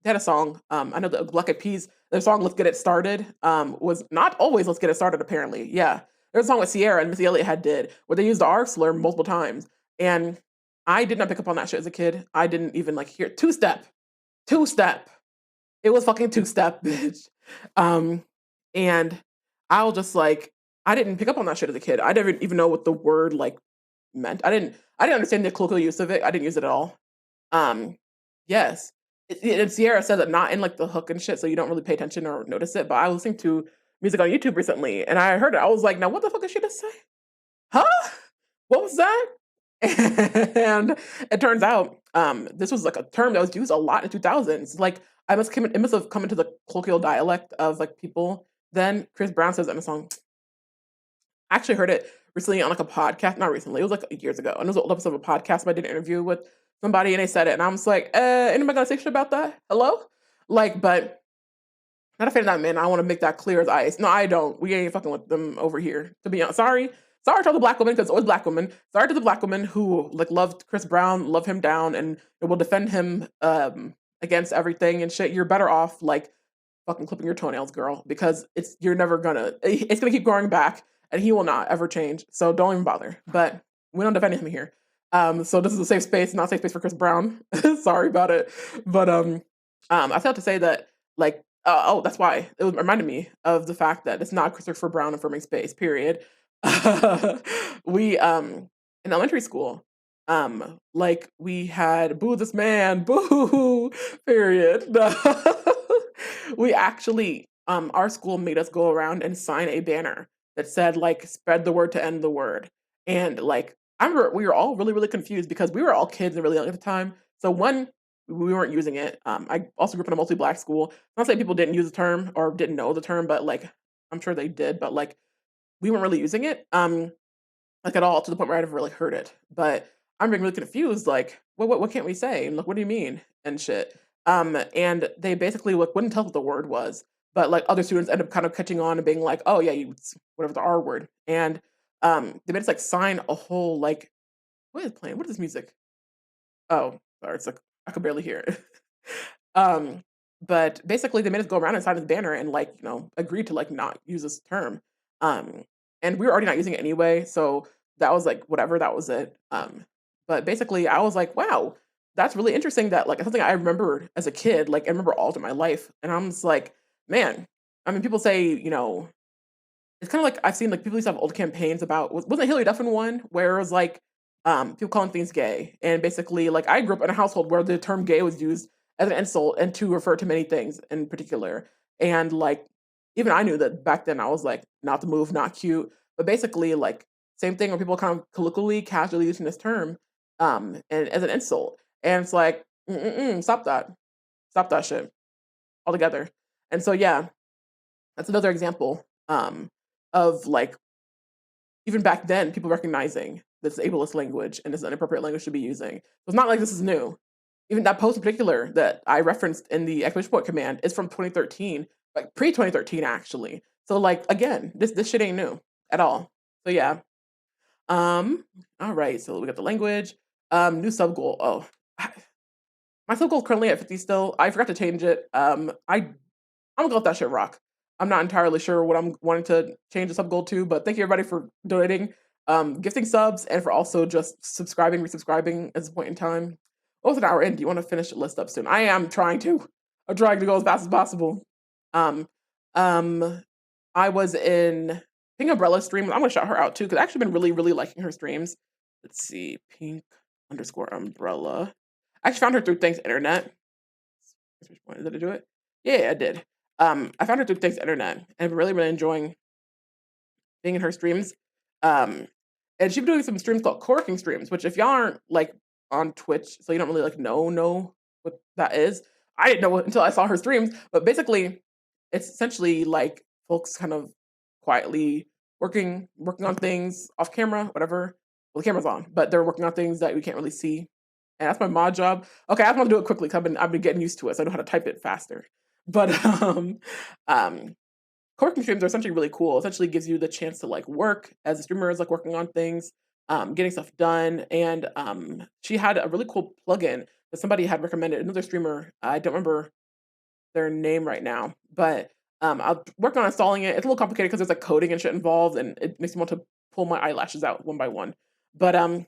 they had a song. I know the Black Eyed Peas, their song "Let's Get It Started" was not always "Let's Get It Started." Apparently, yeah, there's a song with Sierra and Missy Elliott had did where they used the R slur multiple times, and I did not pick up on that shit as a kid. I didn't even like hear two step. It was fucking two step, bitch. Um, and I was just like, I didn't pick up on that shit as a kid. I didn't even know what the word like meant. I didn't understand the colloquial use of it. I didn't use it at all. Um, yes. And Sierra says it not in like the hook and shit, so you don't really pay attention or notice it. But I was listening to music on YouTube recently and I heard it. I was like, now what the fuck is she just say? Huh? What was that? And it turns out, this was like a term that was used a lot in 2000s. Like it must have come into the colloquial dialect of like people. Then Chris Brown says that in a song. I actually heard it recently on like a podcast. Not recently, it was like years ago. And it was an old episode of a podcast, but I did an interview with somebody and they said it. And I was like, anybody gonna say shit about that? Hello? Like, but not a fan of that man. I want to make that clear as ice. No, I don't. We ain't fucking with them over here. To be honest, sorry to all the black women because it's always black women. Sorry to the black women who like loved Chris Brown, love him down, and will defend him against everything and shit. You're better off like fucking clipping your toenails, girl, because it's gonna keep growing back, and he will not ever change. So don't even bother. But we don't defend him here. So this is a safe space, not a safe space for Chris Brown. Sorry about it, but I still have to say that like that's why it reminded me of the fact that it's not Christopher Brown affirming space. Period. We in elementary school, like we had boo this man, boo. Period. We actually, our school made us go around and sign a banner that said like "spread the word to end the word," and like I remember we were all really really confused because we were all kids and really young at the time. So one, we weren't using it. I also grew up in a mostly black school. Not saying people didn't use the term or didn't know the term, but like I'm sure they did. But like we weren't really using it. Like at all to the point where I never really heard it. But I'm being really confused, like, what can't we say? And like, what do you mean? And shit. And they basically like wouldn't tell what the word was, but like other students end up kind of catching on and being like, oh yeah, whatever the R word. And they made us like sign a whole like what is playing? What is this music? Oh, sorry, it's like I could barely hear it. um, but basically they made us go around and sign this banner and like, agree to like not use this term. Um and we were already not using it anyway, so that was like whatever, that was it. But basically, I was like, wow, that's really interesting. That like something I remembered as a kid, like I remember all of my life, and I'm just like, man. I mean, people say, it's kind of like I've seen like people used to have old campaigns about wasn't Hillary Duffin one where it was like people calling things gay, and basically like I grew up in a household where the term gay was used as an insult and to refer to many things in particular, and like even I knew that back then I was like not the move, not cute, but basically like same thing where people kind of colloquially casually using this term and as an insult, and it's like stop that shit altogether, and so yeah, that's another example of like even back then, people recognizing this ableist language and this inappropriate language to be using. So it's not like this is new. Even that post in particular that I referenced in the exclamation point command is from 2013, like pre 2013 actually. So like again, this shit ain't new at all. So yeah. Um. All right. So we got the language. New sub goal. Oh, my sub goal is currently at 50 still. I forgot to change it. I'm gonna let that shit rock. I'm not entirely sure what I'm wanting to change the sub goal to, but thank you everybody for donating, gifting subs, and for also just subscribing, resubscribing at this point in time. Almost an hour in. Do you want to finish the list up soon? I am trying to. I'm trying to go as fast as possible. Um, um, I was in Pink Umbrella stream. I'm gonna shout her out too because I've actually been really, really liking her streams. Let's see, Pink underscore Umbrella. I actually found her through Thanks Internet. Which one did I do it? Yeah, I did. I found her through Thanks Internet, and I've really, really enjoying being in her streams. Um, and she's been doing some streams called corking streams, which if y'all aren't like on Twitch, so you don't really like know what that is. I didn't know it until I saw her streams, but basically, it's essentially like folks kind of quietly working on things off camera, whatever. Well, the camera's on, but they're working on things that we can't really see. And that's my mod job. Okay, I just want to do it quickly because I've been getting used to it, so I know how to type it faster. But um, co-working streams are essentially really cool. Essentially gives you the chance to like work as a streamer is like working on things, getting stuff done. And she had a really cool plugin that somebody had recommended. Another streamer, I don't remember their name right now, but I'll work on installing it. It's a little complicated because there's like coding and shit involved, and it makes me want to pull my eyelashes out one by one. But I'm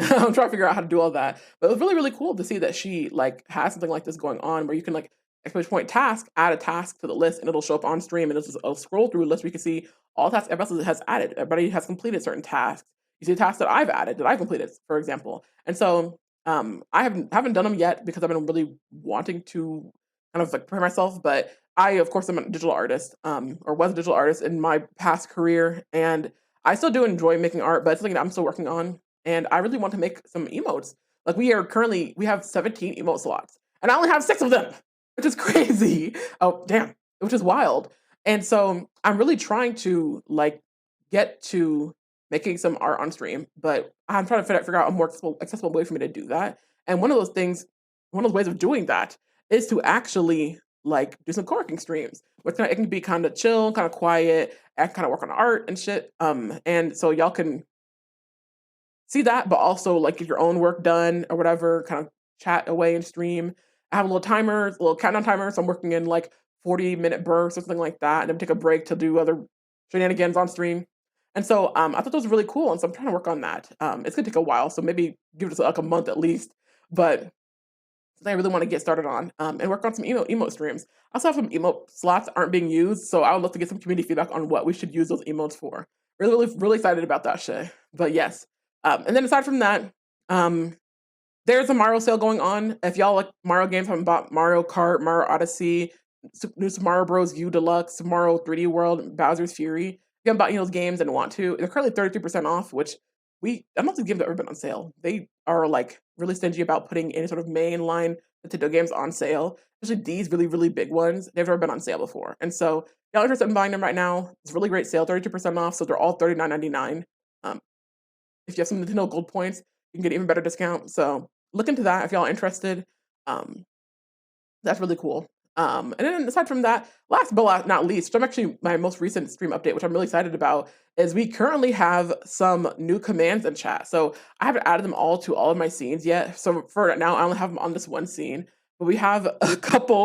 trying to figure out how to do all that. But it was really, really cool to see that she like has something like this going on where you can like exclamation point task, add a task to the list and it'll show up on stream and it's just a scroll through list where you can see all tasks everybody else has added. Everybody has completed certain tasks. You see the tasks that I've added, that I completed, for example. And so I haven't done them yet because I've been really wanting to kind of like prepare myself. But I, of course, am a digital artist, or was a digital artist in my past career, and I still do enjoy making art, but it's something that I'm still working on and I really want to make some emotes. Like we have 17 emote slots, and I only have 6 of them, which is crazy. Oh damn, which is wild. And so I'm really trying to like get to making some art on stream, but I'm trying to figure out a more accessible way for me to do that. And one of those ways of doing that is to actually like do some co-working streams, which it can be kind of chill, kind of quiet, and kind of work on art and shit. And so y'all can see that, but also like get your own work done or whatever, kind of chat away and stream. I have a little timer, a little countdown timer, so I'm working in like 40-minute bursts or something like that, and then take a break to do other shenanigans on stream. And so I thought that was really cool, and so I'm trying to work on that. It's gonna take a while, so maybe give it like a month at least. But something I really want to get started on and work on some emote streams. I also have some emote slots that aren't being used, so I would love to get some community feedback on what we should use those emotes for. Really excited about that shit. But yes, and then aside from that, um, there's a Mario sale going on. If y'all like Mario games, haven't bought Mario Kart, Mario Odyssey, New Super Mario Bros. U Deluxe, Mario 3D World, and Bowser's Fury. If you haven't bought any of those games and want to, they're currently 33% off, which I don't think these games have ever been on sale. They are like really stingy about putting any sort of mainline Nintendo games on sale, especially these really, really big ones. They've never been on sale before. And so y'all interested in buying them right now, it's a really great sale, 32% off, so they're all $39.99. Um, if you have some Nintendo Gold points, you can get an even better discount. So look into that if y'all are interested. Um, that's really cool. And then aside from that, last but not least, which I'm actually my most recent stream update, which I'm really excited about, is we currently have some new commands in chat. So I haven't added them all to all of my scenes yet. So for now, I only have them on this one scene, but we have a couple